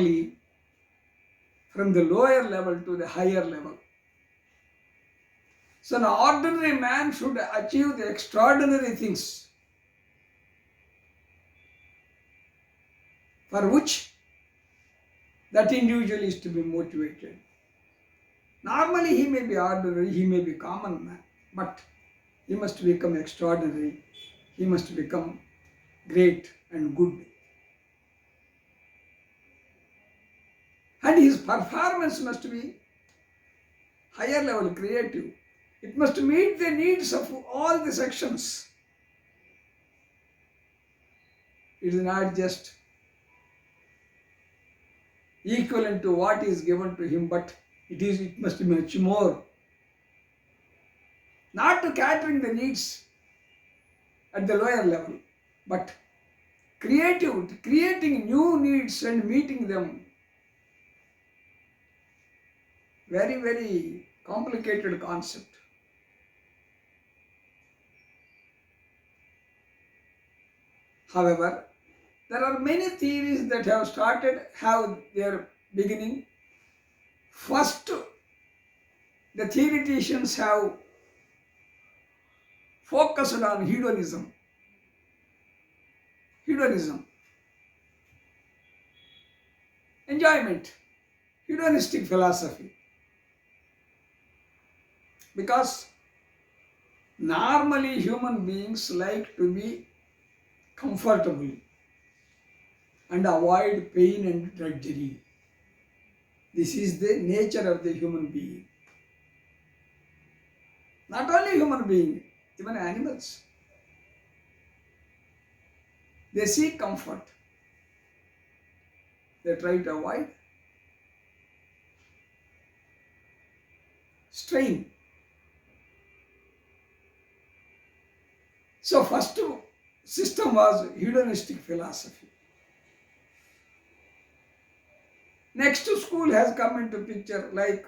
properly from the lower level to the higher level. So an ordinary man should achieve the extraordinary things for which that individual is to be motivated. Normally he may be ordinary, he may be common man, but he must become extraordinary, he must become great and good. And his performance must be higher level, creative. It must meet the needs of all the sections. It is not just equivalent to what is given to him, but it must be much more. Not to catering the needs at the lower level, but creating new needs and meeting them. Very, very complicated concept. However, there are many theories that have their beginning. First, the theoreticians have focused on hedonism. Hedonism. Enjoyment. Hedonistic philosophy. Because normally human beings like to be comfortable and avoid pain and drudgery. This is the nature of the human being. Not only human being, even animals. They seek comfort. They try to avoid strain. So first system was hedonistic philosophy. Next school has come into picture like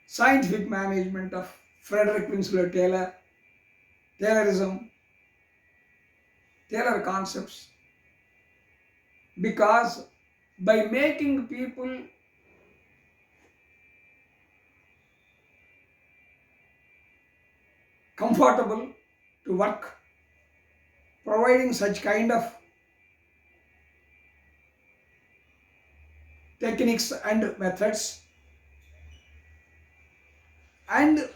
scientific management of Frederick Winslow Taylor, Taylorism, Taylor concepts. Because by making people comfortable to work, providing such kind of techniques and methods, and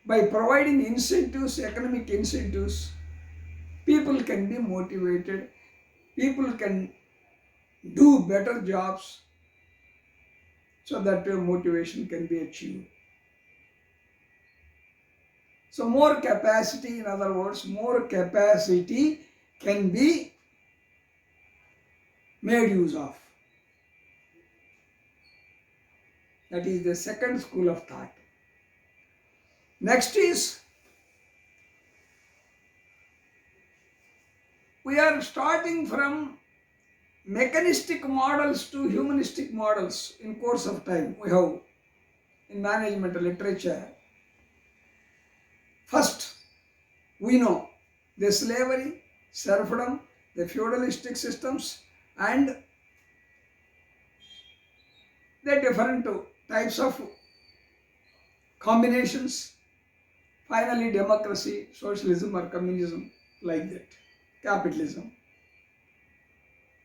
by providing incentives, economic incentives, people can be motivated, people can do better jobs, so that motivation can be achieved. So more capacity, in other words, more capacity can be made use of. That is the second school of thought. Next is, we are starting from mechanistic models to humanistic models in course of time. We have in management literature. First, we know the slavery, serfdom, the feudalistic systems, and the different types of combinations. Finally, democracy, socialism or communism, like that, capitalism.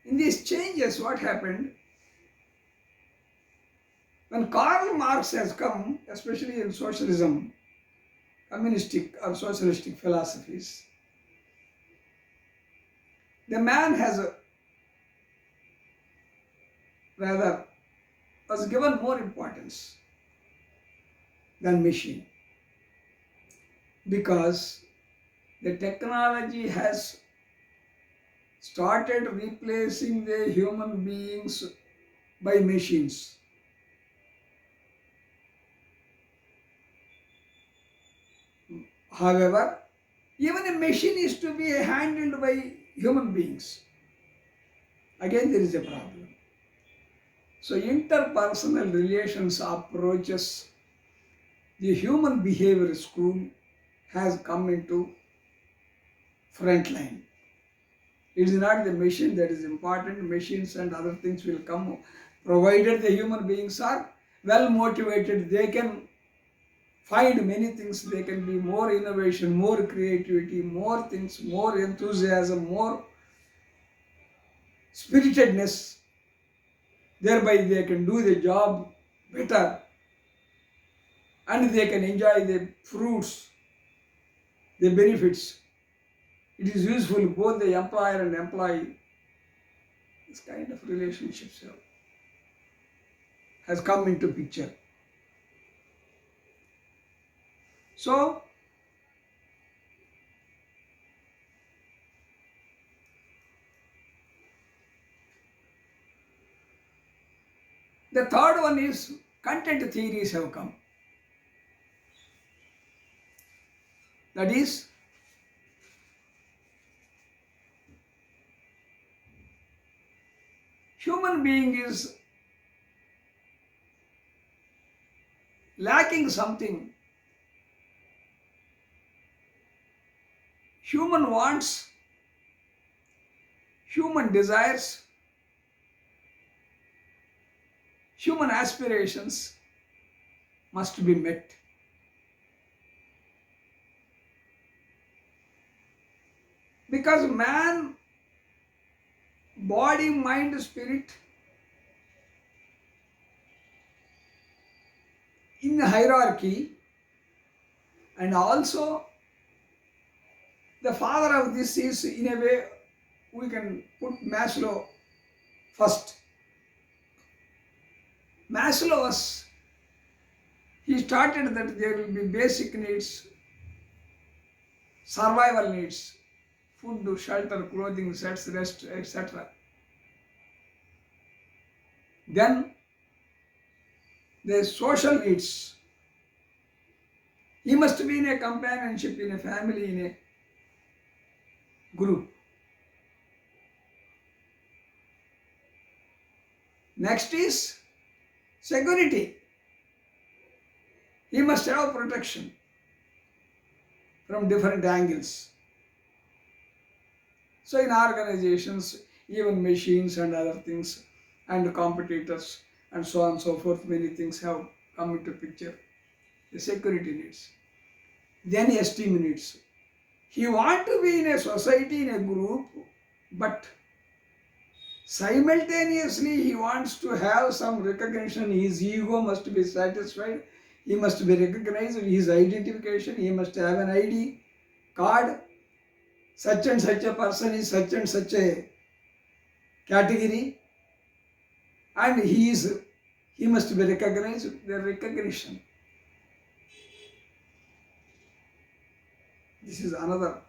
In these changes, what happened? When Karl Marx has come, especially in socialism, communistic or socialistic philosophies, the man was given more importance than machine, because the technology has started replacing the human beings by machines. However, even a machine is to be handled by human beings. Again, there is a problem. So, interpersonal relations approaches the human behavior school has come into front line. It is not the machine that is important. Machines and other things will come, provided the human beings are well motivated. They can find many things. They can be more innovation, more creativity, more things, more enthusiasm, more spiritedness. Thereby they can do the job better and they can enjoy the fruits, the benefits. It is useful both the employer and employee. This kind of relationships has come into picture. So the third one is content theories have come. That is, human being is lacking something. Human wants, human desires, human aspirations must be met. Because man, body, mind, spirit, in hierarchy, and also the father of this is, in a way, we can put Maslow first. Maslow he started that there will be basic needs, survival needs, food, shelter, clothing, sex, rest, etc. Then the social needs. He must be in a companionship, in a family, in a group. Next is security. He must have protection from different angles. So in organizations, even machines and other things and competitors and so on and so forth, many things have come into picture. The security needs. Then esteem needs. He wants to be in a society, in a group, but simultaneously he wants to have some recognition. His ego must be satisfied. He must be recognized. His identification. He must have an ID card. Such and such a person is such and such a category. And he must be recognized. The recognition. This is another.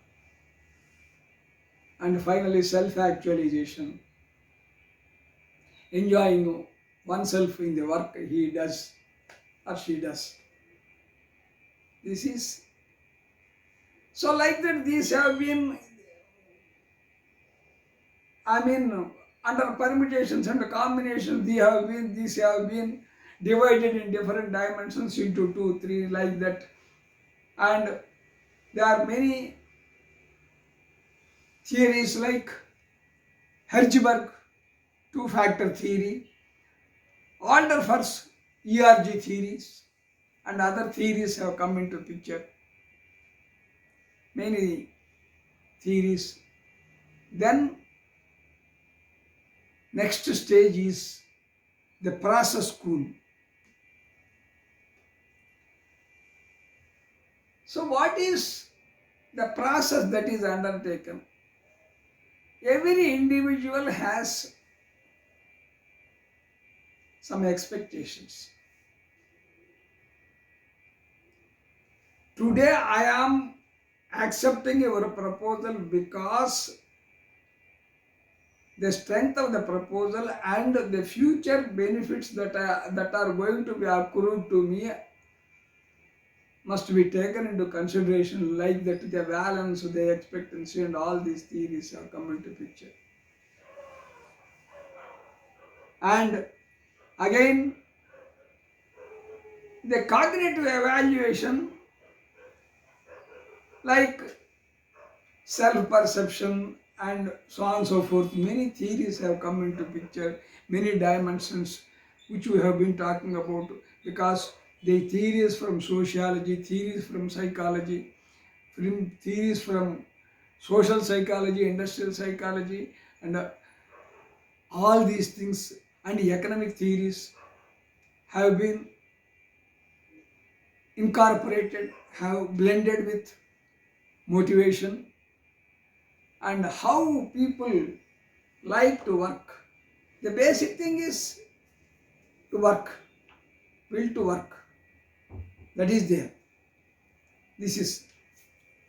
And finally, self-actualization. Enjoying oneself in the work he does or she does. This is, so like that these have been, under permutations and combinations, these have been divided in different dimensions into 2, 3, like that. And there are many theories like Hertzberg two-factor theory, Alderfer's ERG theories, and other theories have come into picture. Many theories. Then next stage is the process school. So what is the process that is undertaken? Every individual has some expectations. Today I am accepting your proposal because the strength of the proposal and the future benefits that are going to be accrued to me must be taken into consideration, like that the balance, the expectancy, and all these theories have come into picture. And again, the cognitive evaluation, like self-perception and so on and so forth. Many theories have come into picture, many dimensions which we have been talking about, because the theories from sociology, theories from psychology, from theories from social psychology, industrial psychology, and all these things, and economic theories have been incorporated, have blended with motivation, and how people like to work. The basic thing is to work, will to work. That is there. This is.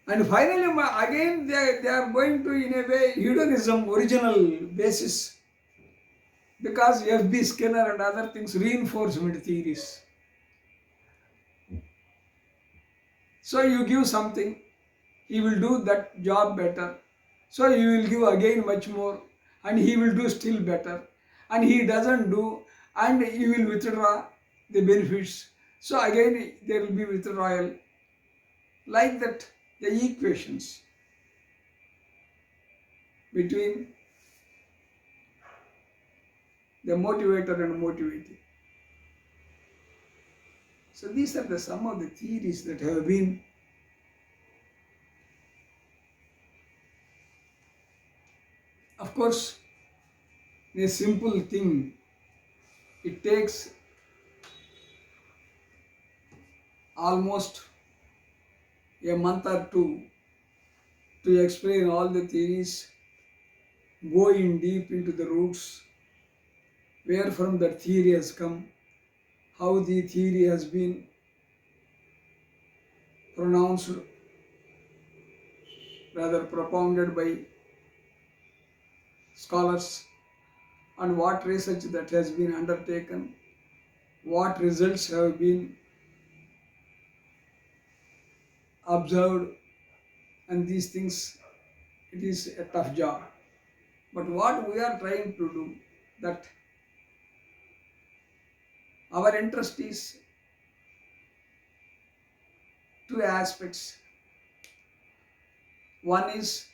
And finally, again, they are going to, in a way, hedonism, original basis, because F.B. Skinner and other things, reinforcement theories. So you give something, he will do that job better. So you will give again much more, and he will do still better. And he doesn't do, and you will withdraw the benefits. So again there will be withdrawal. Like that, the equations between the motivator and motivated. So these are the some of the theories that have been. Of course, a simple thing, it takes almost a month or two to explain all the theories, go in deep into the roots, where from that theory has come, how the theory has been pronounced, rather propounded by scholars, and what research that has been undertaken, what results have been observed, and these things, it is a tough job. But what we are trying to do, that our interest is two aspects. One is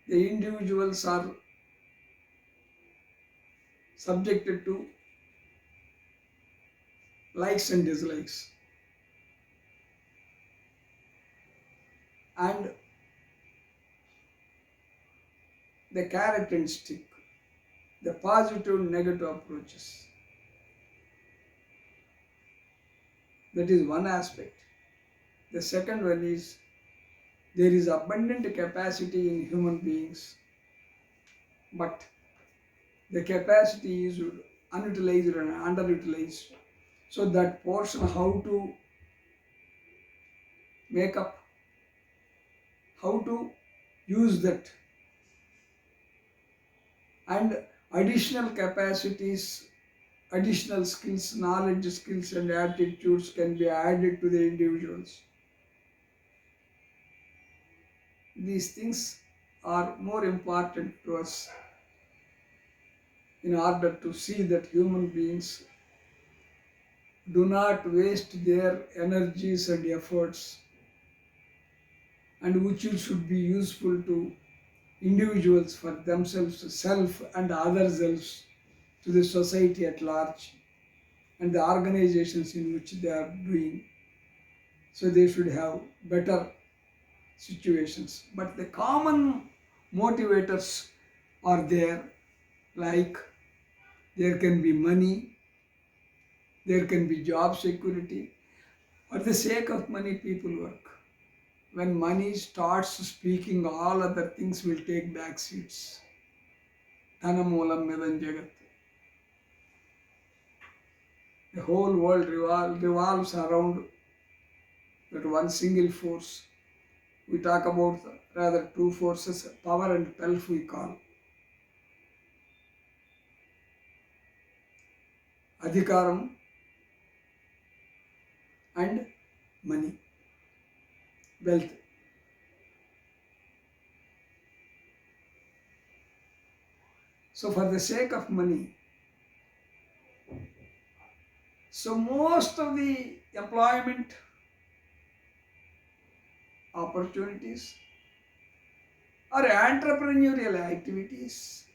the individuals are subjected to likes and dislikes, and the carrot and stick, the positive and negative approaches. That is one aspect. The second one is there is abundant capacity in human beings, but the capacity is unutilized and underutilized. So that portion, how to make up, how to use that, and additional capacities, additional skills, knowledge, skills, and attitudes can be added to the individuals. These things are more important to us in order to see that human beings do not waste their energies and efforts, and which should be useful to individuals for themselves, self and other selves, to the society at large, and the organizations in which they are doing. So they should have better situations. But the common motivators are there, like there can be money, there can be job security. For the sake of money, people work. When money starts speaking, all other things will take back seats. Dhanamulam midan jagat. The whole world revolves around that one single force. We talk about rather two forces, power and pelf we call. Adhikaram and money, wealth. So for the sake of money, so most of the employment opportunities or entrepreneurial activities,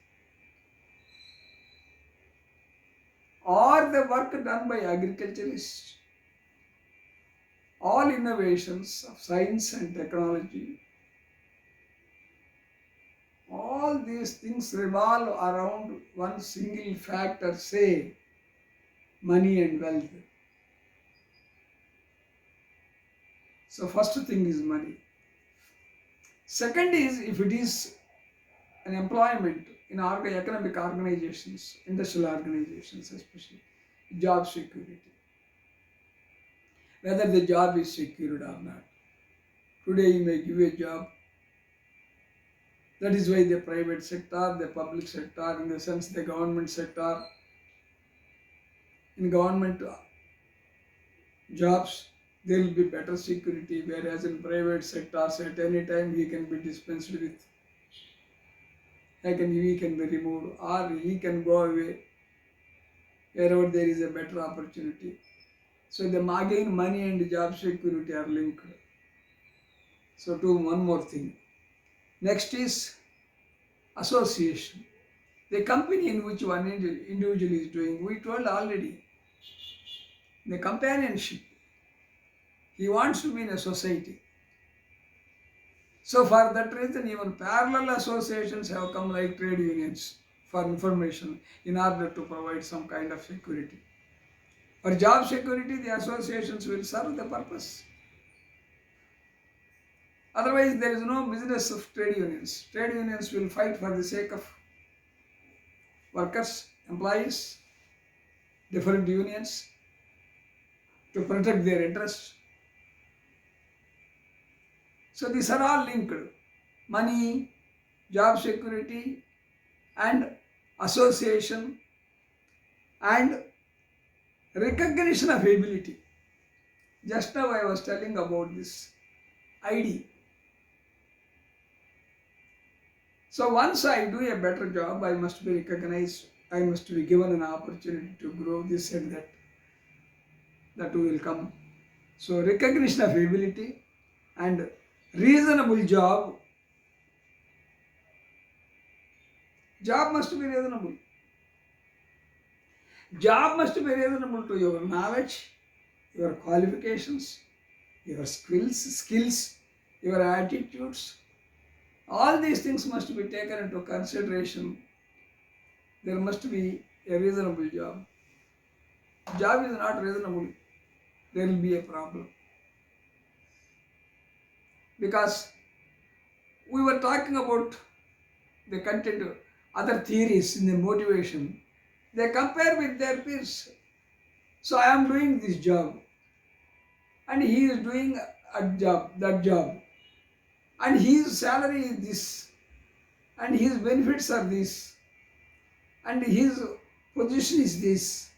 or the work done by agriculturists, all innovations of science and technology, all these things revolve around one single factor, say money and wealth. So first thing is money. Second is, if it is an employment in economic organizations, industrial organizations especially, job security. Whether the job is secured or not. Today you may give a job. That is why the private sector, the public sector, in the sense the government sector, in government jobs, there will be better security, whereas in private sectors at any time he can be dispensed with. He can be removed, or he can go away wherever there is a better opportunity. So again money and job security are linked. So to one more thing. Next is association. The company in which one individual is doing, we told already, the companionship. He wants to be in a society. So for that reason, even parallel associations have come like trade unions for information in order to provide some kind of security. For job security, the associations will serve the purpose. Otherwise, there is no business of trade unions. Trade unions will fight for the sake of workers, employees, different unions to protect their interests. So these are all linked. Money, job security, and association, and recognition of ability. Just now I was telling about this ID. So once I do a better job, I must be recognized, I must be given an opportunity to grow, this and that. That will come. So recognition of ability and reasonable job. Job must be reasonable. Job must be reasonable to your knowledge, your qualifications, your skills, your attitudes. All these things must be taken into consideration. There must be a reasonable job. Job is not reasonable, there will be a problem. Because we were talking about the content, other theories in the motivation. They compare with their peers. So I am doing this job, and he is doing that job, and his salary is this, and his benefits are this, and his position is this,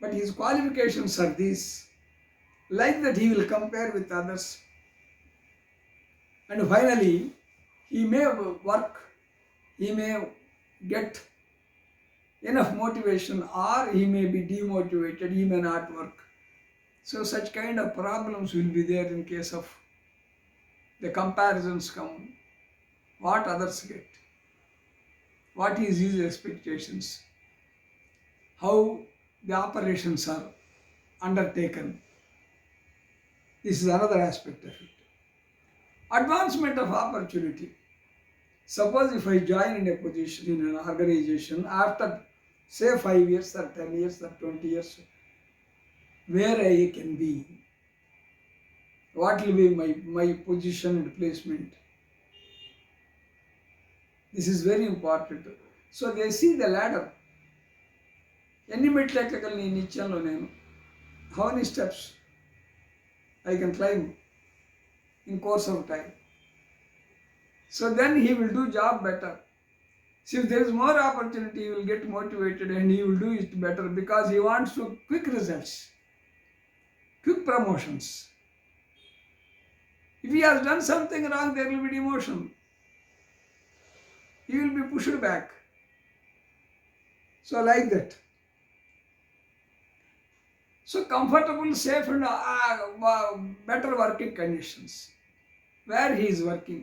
but his qualifications are this. Like that, he will compare with others, and finally, he may work, he may get enough motivation, or he may be demotivated, he may not work. So such kind of problems will be there in case of the comparisons come. What others get, what is his expectations, how the operations are undertaken. This is another aspect of it. Advancement of opportunity. Suppose if I join in a position in an organization after say 5 years or 10 years or 20 years, where I can be, what will be my position and placement. This is very important. So they see the ladder. ఎన్ని మెట్లు ఎక్కగలను ఈ నిత్యంలో నేను, how many steps I can climb in course of time. So then he will do job better. So if there is more opportunity, he will get motivated and he will do it better because he wants to quick results, quick promotions. If he has done something wrong, there will be demotion. He will be pushed back. So like that. So comfortable, safe and better working conditions where he is working.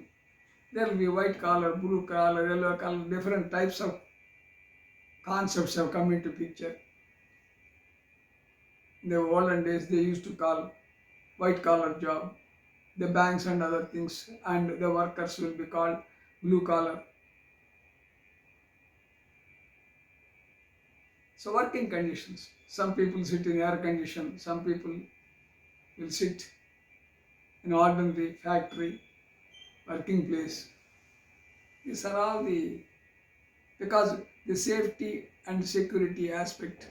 There will be white collar, blue collar, yellow collar, different types of concepts have come into picture. In the olden days, they used to call white collar job, the banks and other things, and the workers will be called blue collar. So working conditions. Some people sit in air condition, some people will sit in ordinary factory, working place. These are all because the safety and security aspect,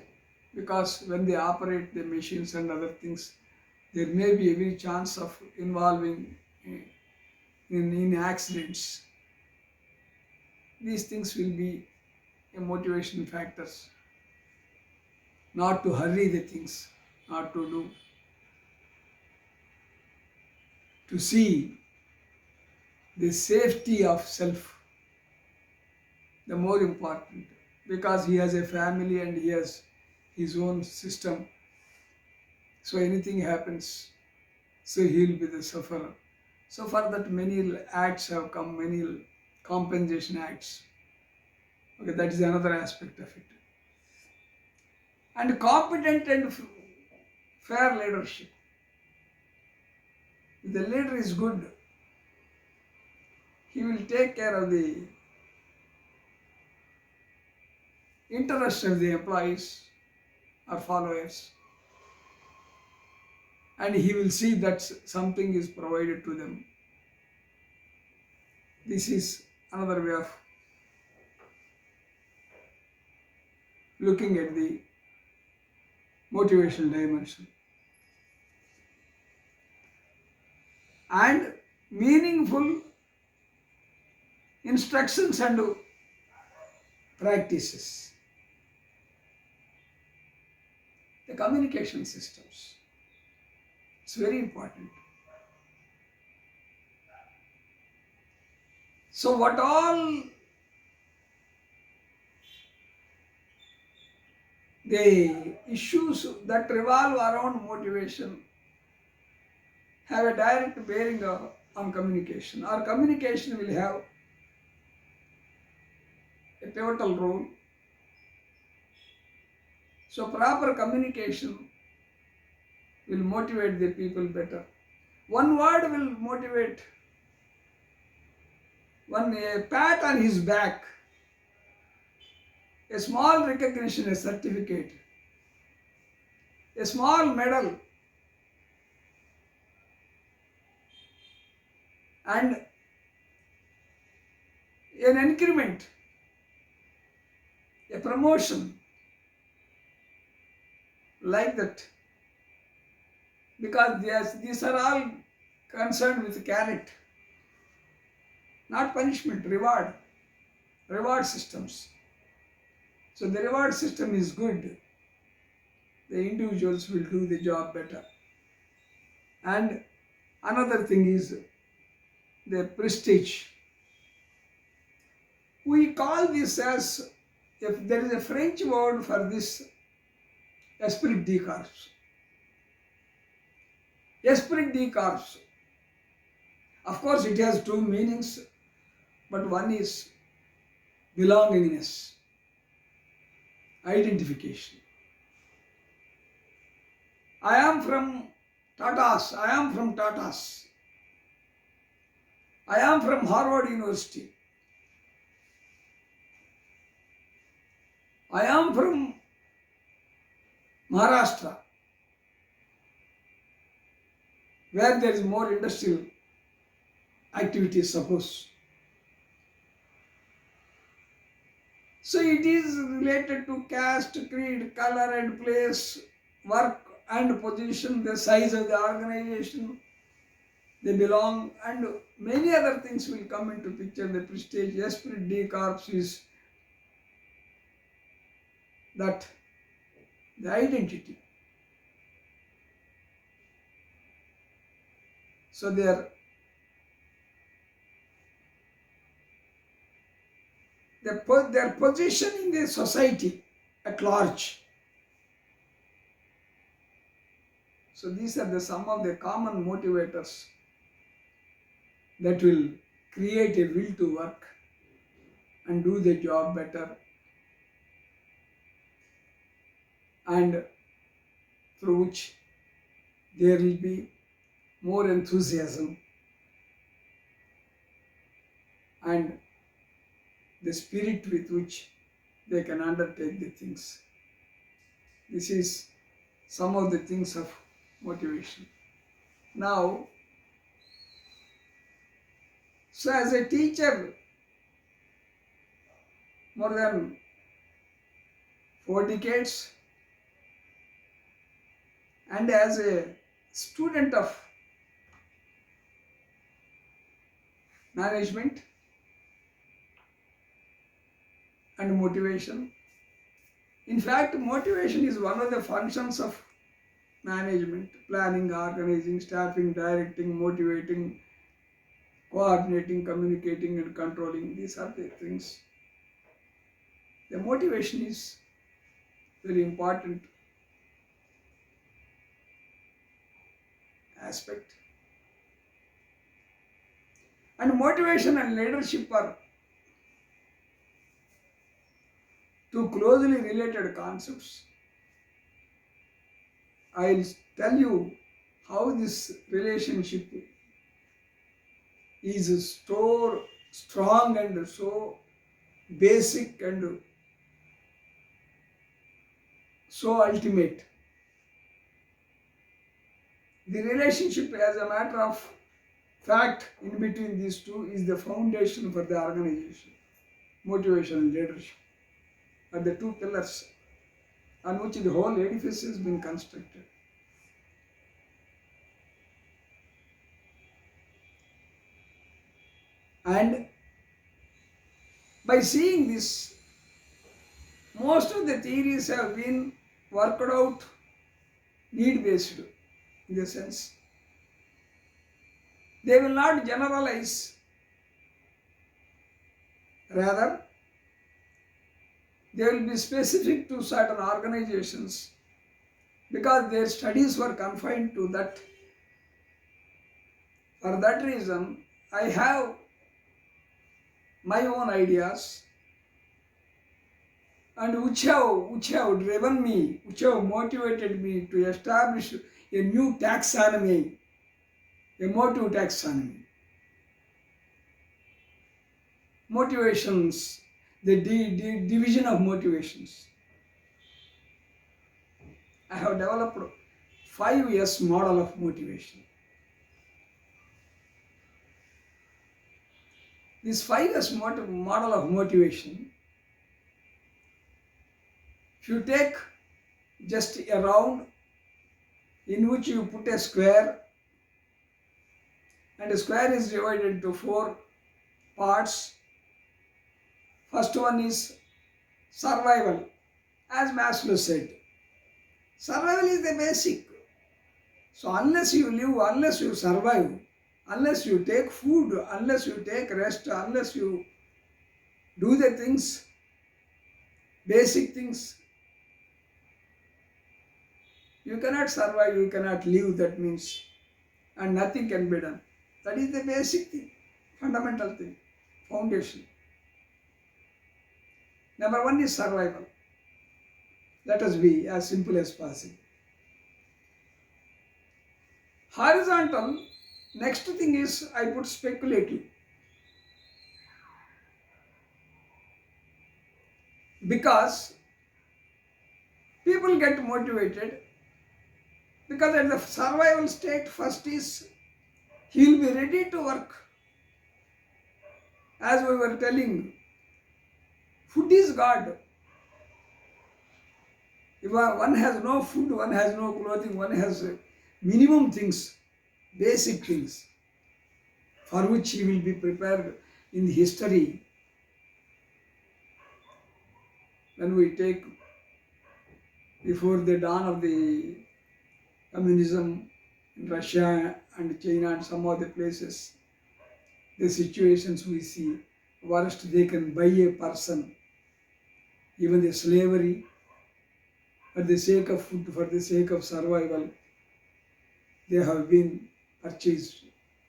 because when they operate the machines and other things, there may be every chance of involving in accidents. These things will be a motivation factors, not to hurry the things, not to do, to see the safety of self, the more important, because he has a family and he has his own system. So anything happens, so he will be the sufferer. So for that many acts have come, many compensation acts. Okay, that is another aspect of it. And competent and fair leadership. If the leader is good, he will take care of the interests of the employees or followers, and he will see that something is provided to them. This is another way of looking at the motivational dimension. And meaningful instructions and practices. The communication systems. It's very important. So what all the issues that revolve around motivation have a direct bearing on communication. Our communication will have a pivotal role. So proper communication will motivate the people better. One word will motivate. A pat on his back, a small recognition, a certificate, a small medal, and an increment, a promotion, like that. Because these are all concerned with character, not punishment, reward systems. So the reward system is good. The individuals will do the job better. And another thing is the prestige. We call this as, if there is a French word for this, esprit de corps. Esprit de corps. Of course, it has two meanings, but one is belongingness, identification. I am from Tatas. I am from Tatas. I am from Harvard University. I am from Maharashtra, where there is more industrial activities, suppose. So it is related to caste, creed, color and place, work and position, the size of the organization they belong, and many other things will come into picture. The prestige, esprit de corps is that, the identity. So their position in the society at large. So these are some of the common motivators that will create a will to work and do the job better, and through which there will be more enthusiasm and the spirit with which they can undertake the things. This is some of the things of motivation. Now, so as a teacher, more than 4 decades, and as a student of management and motivation. In fact, motivation is one of the functions of management: planning, organizing, staffing, directing, motivating, coordinating, communicating, and controlling. These are the things. The motivation is very important aspect. And motivation and leadership are two closely related concepts. I'll tell you how this relationship is so strong and so basic and so ultimate. The relationship, as a matter of fact, in between these two is the foundation for the organization. Motivation and leadership are the two pillars on which the whole edifice has been constructed. And by seeing this, most of the theories have been worked out need based, in the sense they will not generalize, rather they will be specific to certain organizations because their studies were confined to that. For that reason, I have my own ideas, and which have driven me, which have motivated me to establish a new taxonomy, a motive taxonomy. Motivations, the division of motivations. I have developed 5S model of motivation. This 5S model of motivation, if you take just a round in which you put a square, and a square is divided into 4 parts. First one is survival, as Maslow said. Survival is the basic. So unless you live, unless you survive, unless you take food, unless you take rest, unless you do the things, basic things, you cannot survive, you cannot live, that means, and nothing can be done. That is the basic thing, fundamental thing, foundation. Number 1 is survival. Let us be as simple as possible. Horizontal, next thing is I put speculative. Because people get motivated because at the survival state, first is he will be ready to work. As we were telling, food is God. If one has no food, one has no clothing, one has minimum things, basic things, for which he will be prepared in the history. When we take before the dawn of the communism in Russia and China and some other places, the situations we see, worst they can buy a person, even the slavery, for the sake of food, for the sake of survival, they have been purchased.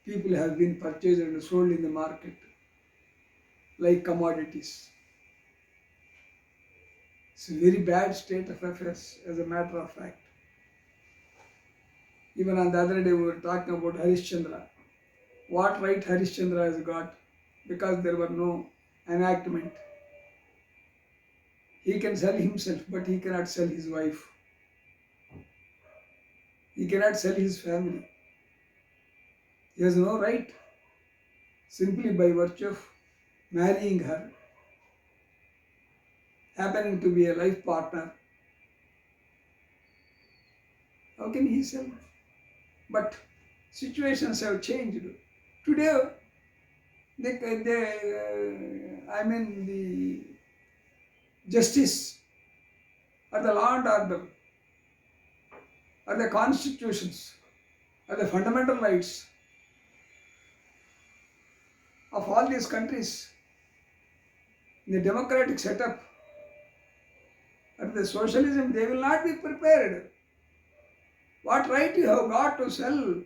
people have been purchased and sold in the market like commodities. It's a very bad state of affairs, as a matter of fact. Even on the other day, we were talking about Harishchandra. What right Harishchandra has got? Because there were no enactment. He can sell himself, but he cannot sell his wife. He cannot sell his family. He has no right, simply by virtue of marrying her, happening to be a life partner. How can he sell? But situations have changed. Today, the justice or the law and order or the constitutions or the fundamental rights of all these countries in the democratic setup or the socialism, they will not be prepared. What right you have got to sell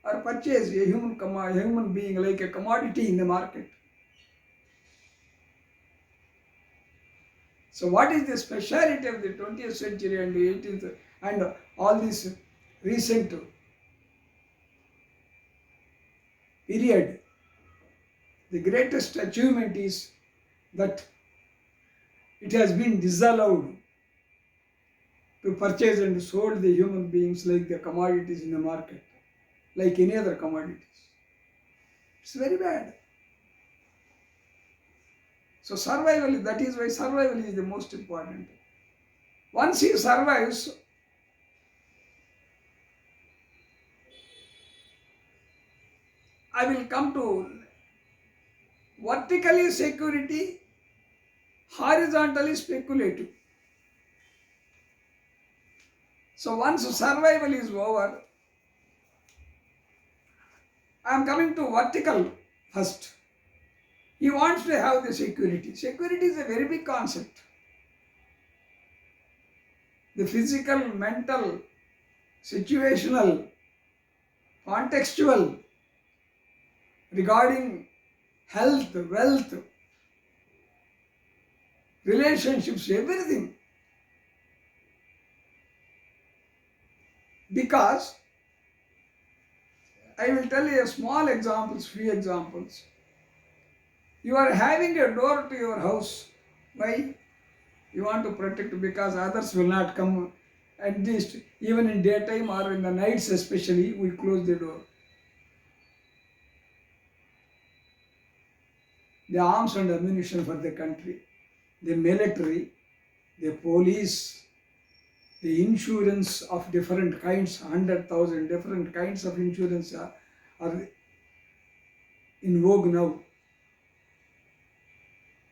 or purchase a human being like a commodity in the market? So what is the speciality of the 20th century and the 18th and all this recent period? The greatest achievement is that it has been disallowed to purchase and sold the human beings like the commodities in the market, like any other commodities. It's very bad. So survival, that is why survival is the most important. Once he survives, I will come to vertically security, horizontally speculative. So once survival is over, I am coming to vertical first. He wants to have the security. Security is a very big concept. The physical, mental, situational, contextual, regarding health, wealth, relationships, everything. Because I will tell you a small examples, few examples. You are having a door to your house. Why? You want to protect, because others will not come. At least even in daytime or in the nights especially, we close the door. The arms and ammunition for the country, the military, the police, the insurance of different kinds, 100,000 different kinds of insurance are in vogue now.